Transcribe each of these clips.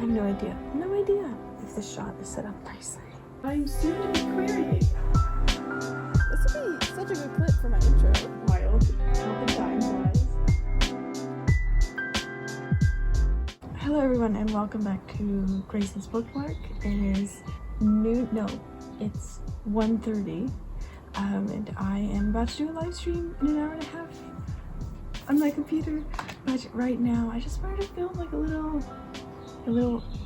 have no idea if the shot is set up nicely. I'm soon to be querying. This would be such a good clip for my intro. Wild. Times-wise. Hello everyone and welcome back to Grace's Bookmark. It is noon, no, it's 1:30 and I am about to do a live stream in an hour and a half on my computer, but right now I just wanted to film like a little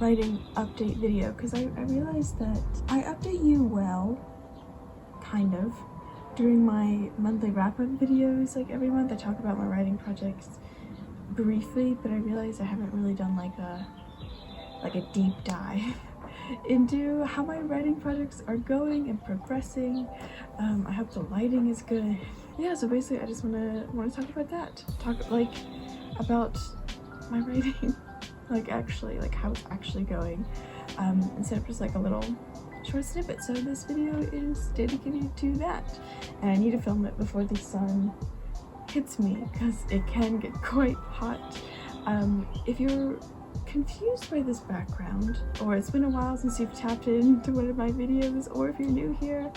writing update video because I realized that I update you well, kind of, during my monthly wrap-up videos. Like every month I talk about my writing projects briefly, but I realized I haven't really done like a deep dive into how my writing projects are going and progressing. I hope the lighting is good. Yeah, so basically I just want to talk about that. Talk like about my writing, like actually like how it's actually going, instead of just like a little short snippet. So this video is dedicated to that, and I need to film it before the sun hits me because it can get quite hot. If you're confused by this background, or it's been a while since you've tapped into one of my videos, or if you're new here,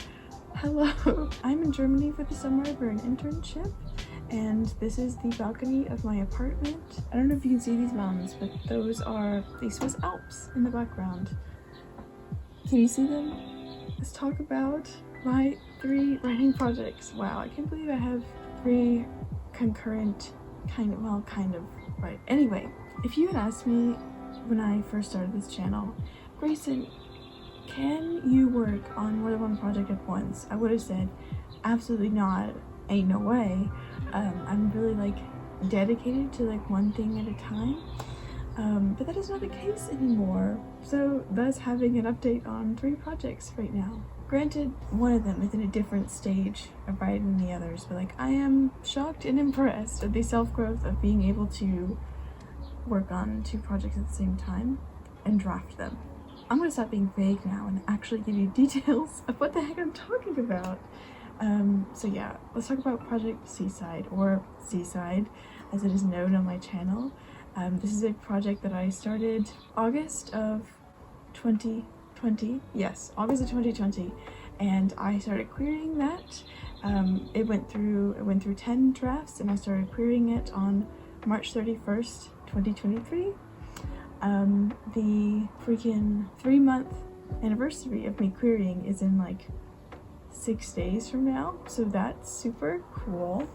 hello. I'm in Germany for the summer for an internship, and this is the balcony of my apartment. I don't know if you can see these mountains, but those are the Swiss Alps in the background. Can you see them? Let's talk about my 3 writing projects. Wow, I can't believe I have 3 concurrent kind of, right? Anyway, if you had asked me when I first started this channel, Grayson, can you work on more than one project at once? I would have said, absolutely not, ain't no way. I'm really like dedicated to like one thing at a time. But that is not the case anymore. So thus having an update on 3 projects right now. Granted, one of them is in a different stage of writing than the others, but like I am shocked and impressed at the self-growth of being able to work on 2 projects at the same time and draft them. I'm gonna stop being vague now and actually give you details of what the heck I'm talking about. So yeah, let's talk about Project Seaside, or Seaside as it is known on my channel. This is a project that I started August of 2020. Yes, August of 2020, and I started querying that. It went through 10 drafts, and I started querying it on March 31st, 2023. The freaking 3-month anniversary of me querying is in like 6 days from now, so that's super cool.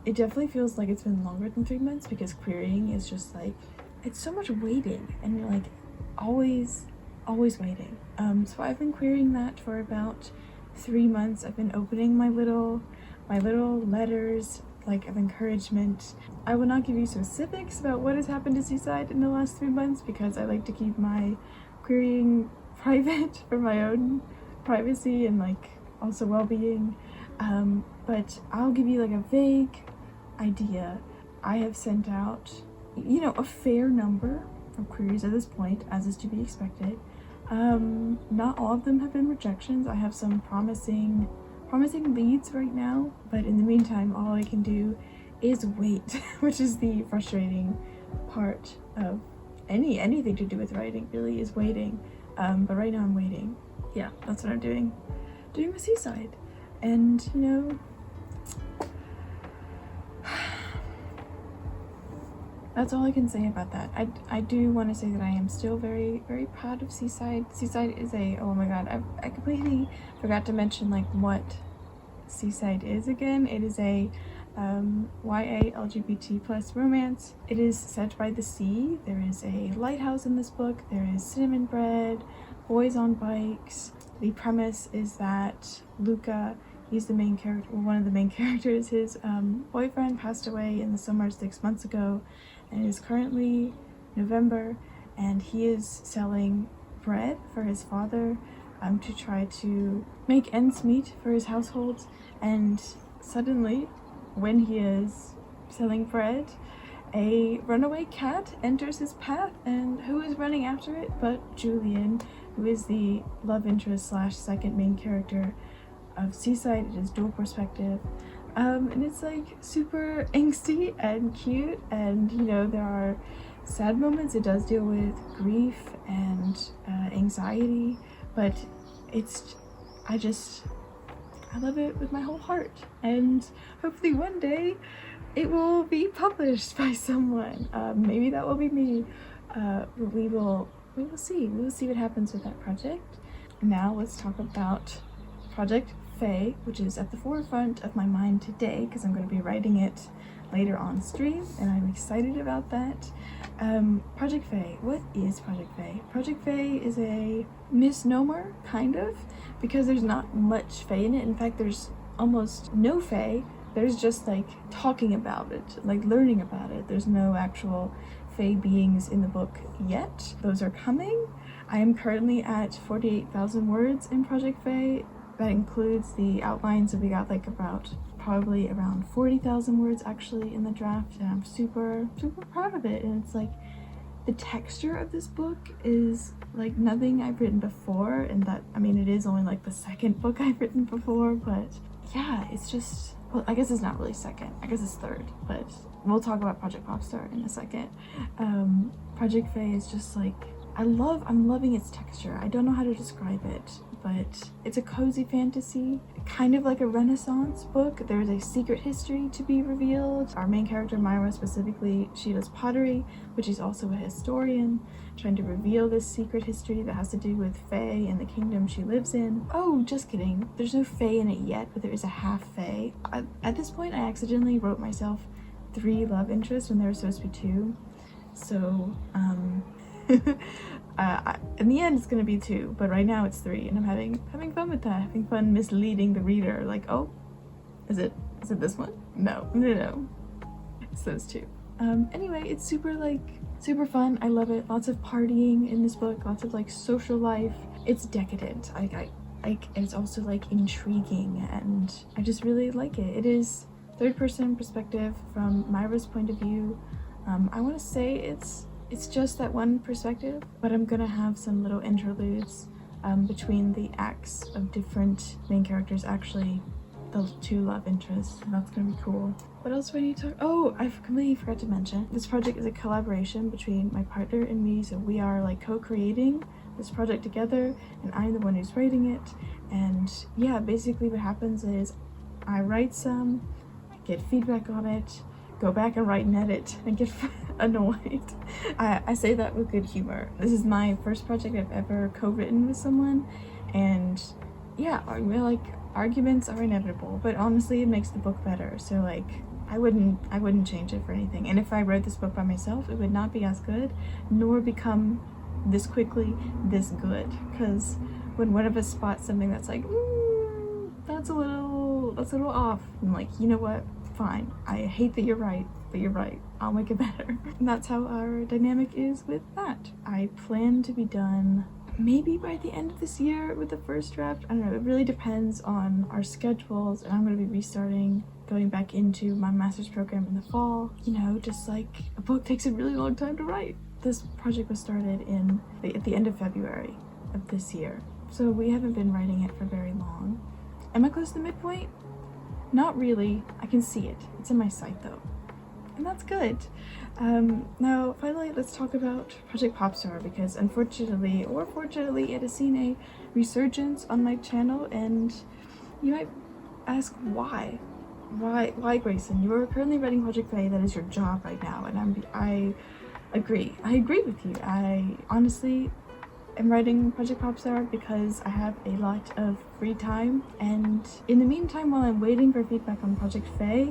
It definitely feels like it's been longer than 3 months because querying is just like, it's so much waiting, and you're like always waiting. So I've been querying that for about 3 months. I've been opening my little letters like of encouragement. I will not give you specifics about what has happened to Seaside in the last 3 months because I like to keep my querying private for my own privacy and like also well-being. But I'll give you like a vague idea. I have sent out, you know, a fair number of queries at this point, as is to be expected. Not all of them have been rejections. I have some promising leads right now, but in the meantime all I can do is wait, which is the frustrating part of anything to do with writing, really, is waiting. But right now I'm waiting. Yeah, that's what I'm doing with Seaside. And you know, that's all I can say about that. I do want to say that I am still very, very proud of Seaside. Seaside is a, oh my god, I completely forgot to mention like what Seaside is again. It is a YA LGBT plus romance. It is set by the sea. There is a lighthouse in this book. There is cinnamon bread, boys on bikes. The premise is that Luca, he's the main character, or one of the main characters, his boyfriend passed away in the summer 6 months ago, and it is currently November, and he is selling bread for his father to try to make ends meet for his household. And suddenly, when he is selling bread, a runaway cat enters his path, and who is running after it but Julian, who is the love interest / second main character of Seaside. It is dual perspective. And it's like super angsty and cute, and you know, there are sad moments. It does deal with grief and anxiety, but I love it with my whole heart, and hopefully one day it will be published by someone. Maybe that will be me. We will see. We will see what happens with that project. Now let's talk about Project Fae, which is at the forefront of my mind today because I'm going to be writing it later on stream, and I'm excited about that. Project Fae. What is Project Fae? Project Fae is a misnomer, kind of, because there's not much Fae in it. In fact, there's almost no Fae. There's just like talking about it, like learning about it. There's no actual Fae beings in the book yet. Those are coming. I am currently at 48,000 words in Project Fae. That includes the outlines, so we got like probably around 40,000 words actually in the draft, and I'm super proud of it. And it's like the texture of this book is like nothing I've written before, and that, I mean, it is only like the second book I've written before, but yeah, it's just, well, I guess it's not really second, I guess it's third, but we'll talk about Project Popstar in a second. Project Fae is just like, I'm loving its texture. I don't know how to describe it, but it's a cozy fantasy, kind of like a Renaissance book. There's a secret history to be revealed. Our main character, Myra specifically, she does pottery, but she's also a historian, trying to reveal this secret history that has to do with Fae and the kingdom she lives in. Oh, just kidding. There's no Fae in it yet, but there is a half Fae. At this point, I accidentally wrote myself 3 love interests when there were supposed to be 2. So, in the end it's gonna be 2, but right now it's 3, and I'm having fun with that, having fun misleading the reader, like, oh, is it this one? No, it's those 2. Anyway, it's super fun. I love it. Lots of partying in this book, lots of like social life. It's decadent. It's also like intriguing, and I just really like it. It is third-person perspective from Myra's point of view. I want to say it's just that one perspective, but I'm gonna have some little interludes between the acts of different main characters, actually the 2 love interests, and that's gonna be cool. What else do I need to talk? Oh, I completely forgot to mention, this project is a collaboration between my partner and me, so we are like co-creating this project together, and I'm the one who's writing it. And yeah, basically what happens is I write some, get feedback on it, go back and write and edit, and get annoyed. I say that with good humor. This is my first project I've ever co-written with someone, and yeah, like, arguments are inevitable, but honestly it makes the book better, so like I wouldn't change it for anything. And if I wrote this book by myself, it would not be as good, nor become this quickly this good, because when one of us spots something that's like, that's a little off, I'm like, you know what, fine, I hate that you're right, but you're right, I'll make it better. And that's how our dynamic is with that. I plan to be done maybe by the end of this year with the first draft. I don't know, it really depends on our schedules, and I'm going to be restarting, going back into my master's program in the fall. You know, just like a book takes a really long time to write. This project was started at the end of February of this year, so we haven't been writing it for very long. Am I close to the midpoint? Not really. I can see it. It's in my sight though, and that's good. Now finally, let's talk about Project Popstar, because unfortunately or fortunately it has seen a resurgence on my channel, and you might ask why Grayson, you are currently writing Project Fae, that is your job right now, and I agree with you. I honestly am writing Project Popstar because I have a lot of free time, and in the meantime, while I'm waiting for feedback on Project Fae,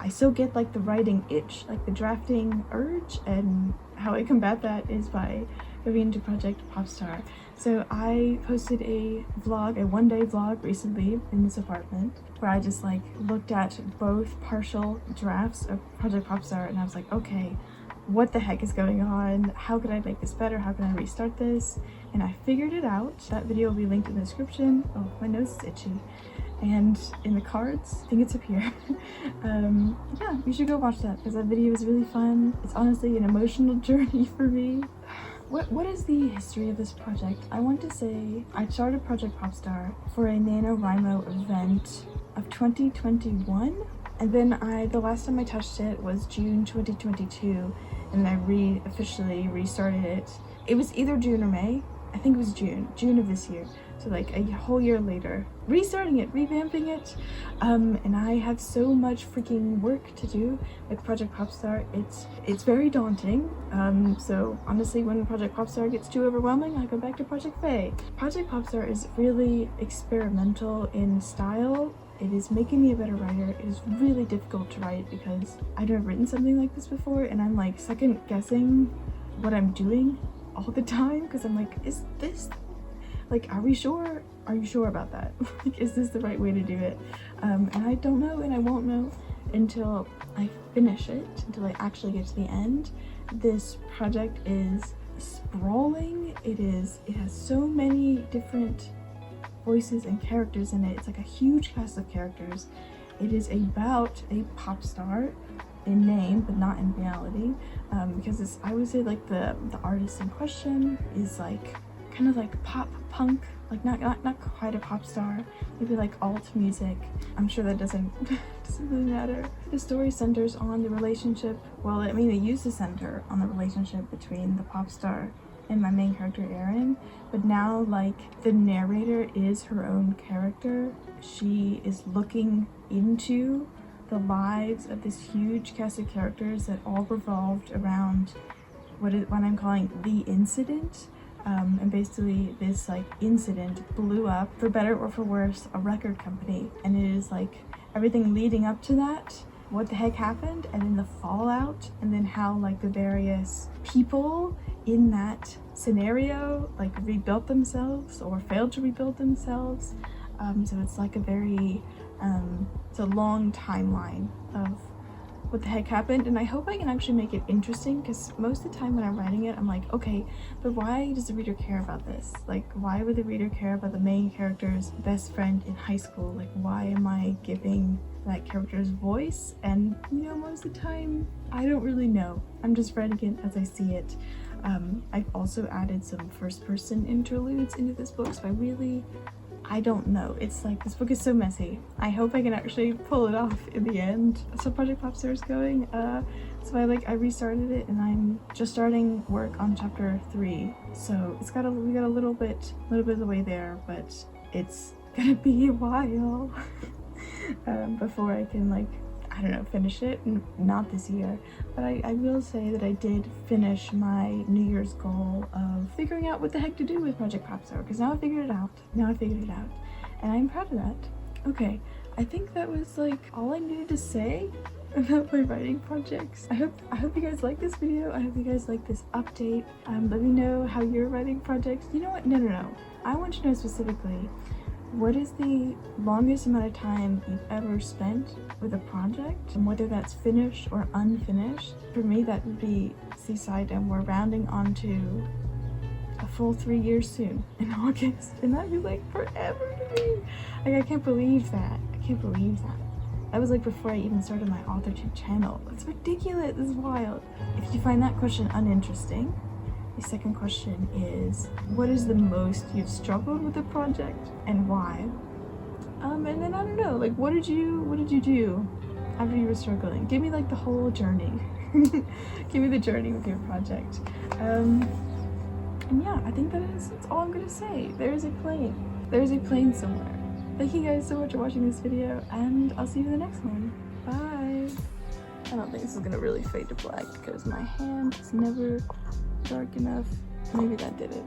I still get like the writing itch, like the drafting urge, and how I combat that is by going into Project Popstar. So I posted a one-day vlog recently in this apartment where I just like looked at both partial drafts of Project Popstar, and I was like, okay, what the heck is going on? How can I make this better? How can I restart this? And I figured it out. That video will be linked in the description. Oh, my nose is itchy. And in the cards, I think it's up here. Yeah, you should go watch that because that video is really fun. It's honestly an emotional journey for me. What is the history of this project? I want to say I started Project Popstar for a NaNoWriMo event of 2021, and then the last time I touched it was June 2022, and I officially restarted it. It was either June or May. I think it was June of this year. So like a whole year later, restarting it, revamping it. And I have so much freaking work to do with Project Popstar. It's very daunting. So honestly, when Project Popstar gets too overwhelming, I go back to Project Faye. Project Popstar is really experimental in style. It is making me a better writer. It is really difficult to write because I've never written something like this before, and I'm like second guessing what I'm doing all the time because I'm like, is this, like, are we sure? Are you sure about that? Like, is this the right way to do it? And I don't know, and I won't know until I finish it, until I actually get to the end. This project is sprawling. It has so many different voices and characters in it. It's like a huge cast of characters. It is about a pop star in name, but not in reality, because it's, I would say, like the artist in question is like kind of like pop punk, like not quite a pop star, maybe like alt music. I'm sure that doesn't really matter. The story centers on the relationship, well, I mean, it used to center on the relationship between the pop star and my main character Erin, but now like the narrator is her own character. She is looking into the lives of this huge cast of characters that all revolved around what I'm calling the incident. And basically this like incident blew up, for better or for worse, a record company, and it is like everything leading up to that, what the heck happened, and then the fallout, and then how like the various people in that scenario like rebuilt themselves or failed to rebuild themselves. So it's like a very it's a long timeline of what the heck happened, and I hope I can actually make it interesting, because most of the time when I'm writing it, I'm like, okay, but why does the reader care about this? Like, why would the reader care about the main character's best friend in high school? Like, why am I giving that character's voice? And you know, most of the time I don't really know. I'm just writing it as I see it. I've also added some first-person interludes into this book, so I don't know. It's like, this book is so messy. I hope I can actually pull it off in the end. So Project Popstar is going. So I restarted it, and I'm just starting work on chapter 3. So we got a little bit of the way there, but it's gonna be a while before I can, like, I don't know, finish it. Not this year, but I will say that I did finish my New Year's goal of figuring out what the heck to do with Project Popstar, because now I figured it out, and I'm proud of that. Okay, I think that was like all I needed to say about my writing projects. I hope you guys like this video. I hope you guys like this update. Let me know how your writing projects. You know what? No. I want to know specifically, what is the longest amount of time you've ever spent with a project, and whether that's finished or unfinished? For me, that would be Seaside, and we're rounding onto a full 3 years soon in August, and that'd be like forever to me. Like, I can't believe that. That was like before I even started my AuthorTube channel. It's ridiculous. This is wild. If you find that question uninteresting, the second question is, what is the most you've struggled with a project and why? And then I don't know, like, what did you do after you were struggling? Give me like the whole journey. Give me the journey with your project. And yeah, I think that's all I'm gonna say. There's a plane somewhere. Thank you guys so much for watching this video, and I'll see you in the next one. Bye. I don't think this is gonna really fade to black because my hand is never dark enough. Maybe that did it.